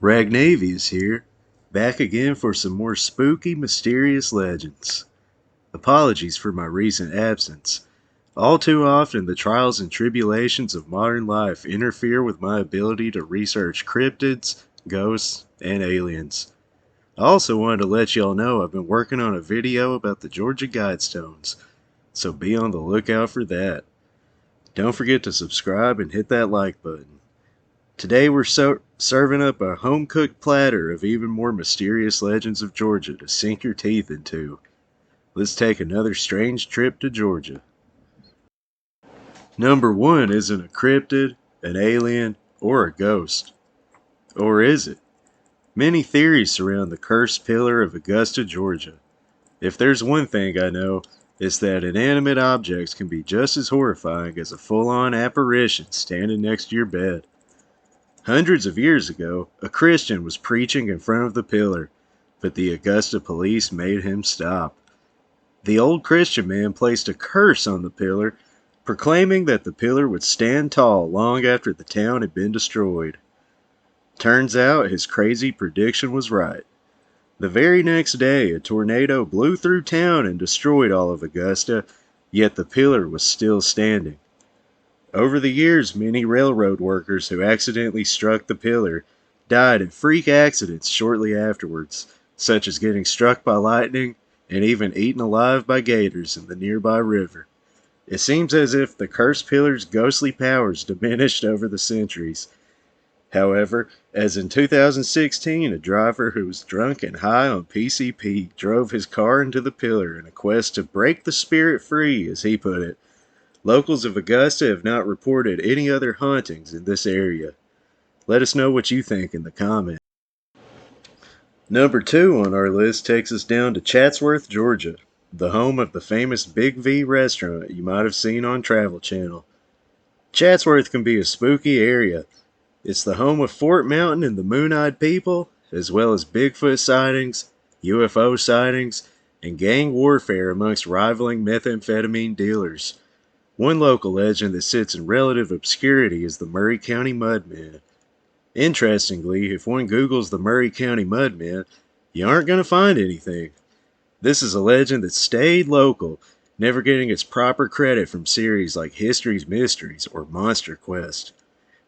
Ragnavius here, back again for some more spooky, mysterious legends. Apologies for my recent absence. All too often, the trials and tribulations of modern life interfere with my ability to research cryptids, ghosts, and aliens. I also wanted to let y'all know I've been working on a video about the Georgia Guidestones, so be on the lookout for that. Don't forget to subscribe and hit that like button. Today we're serving up a home-cooked platter of even more mysterious legends of Georgia to sink your teeth into. Let's take another strange trip to Georgia. Number 1 isn't a cryptid, an alien, or a ghost. Or is it? Many theories surround the cursed pillar of Augusta, Georgia. If there's one thing I know, it's that inanimate objects can be just as horrifying as a full-on apparition standing next to your bed. Hundreds of years ago, a Christian was preaching in front of the pillar, but the Augusta police made him stop. The old Christian man placed a curse on the pillar, proclaiming that the pillar would stand tall long after the town had been destroyed. Turns out his crazy prediction was right. The very next day, a tornado blew through town and destroyed all of Augusta, yet the pillar was still standing. Over the years, many railroad workers who accidentally struck the pillar died in freak accidents shortly afterwards, such as getting struck by lightning and even eaten alive by gators in the nearby river. It seems as if the cursed pillar's ghostly powers diminished over the centuries. However, as in 2016, a driver who was drunk and high on PCP drove his car into the pillar in a quest to break the spirit free, as he put it. Locals of Augusta have not reported any other hauntings in this area. Let us know what you think in the comments. Number 2 on our list takes us down to Chatsworth, Georgia, the home of the famous Big V restaurant you might have seen on Travel Channel. Chatsworth can be a spooky area. It's the home of Fort Mountain and the Moon-Eyed People, as well as Bigfoot sightings, UFO sightings, and gang warfare amongst rivaling methamphetamine dealers. One local legend that sits in relative obscurity is the Murray County Mudmen. Interestingly, if one Googles the Murray County Mudmen, you aren't going to find anything. This is a legend that stayed local, never getting its proper credit from series like History's Mysteries or Monster Quest.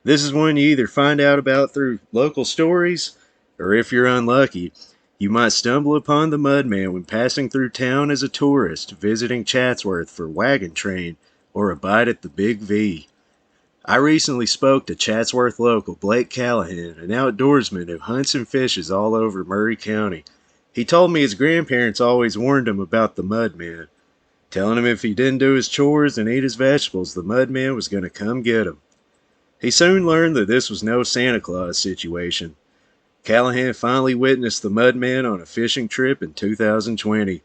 This is one you either find out about through local stories, or if you're unlucky, you might stumble upon the Mudman when passing through town as a tourist visiting Chatsworth for wagon train or a bite at the Big V. I recently spoke to Chatsworth local Blake Callahan, an outdoorsman who hunts and fishes all over Murray County. He told me his grandparents always warned him about the Mudman, telling him if he didn't do his chores and eat his vegetables, the Mudman was going to come get him. He soon learned that this was no Santa Claus situation. Callahan finally witnessed the Mudman on a fishing trip in 2020.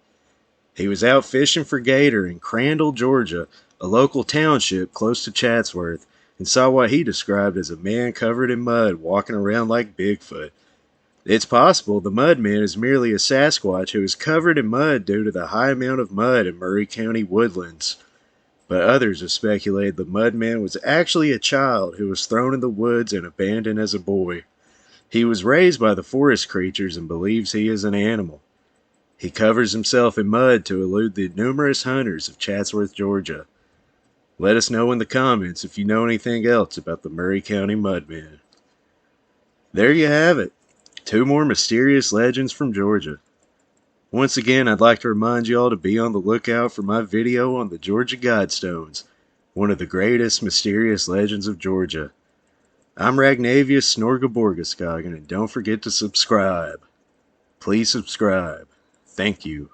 He was out fishing for gator in Crandall, Georgia, a local township close to Chatsworth, and saw what he described as a man covered in mud walking around like Bigfoot. It's possible the Mudman is merely a Sasquatch who is covered in mud due to the high amount of mud in Murray County woodlands. But others have speculated the Mudman was actually a child who was thrown in the woods and abandoned as a boy. He was raised by the forest creatures and believes he is an animal. He covers himself in mud to elude the numerous hunters of Chatsworth, Georgia. Let us know in the comments if you know anything else about the Murray County Mudman. There you have it. 2 more mysterious legends from Georgia. Once again, I'd like to remind you all to be on the lookout for my video on the Georgia Guidestones, one of the greatest mysterious legends of Georgia. I'm Ragnavius Snorgaborgaskogen, and don't forget to subscribe. Please subscribe. Thank you.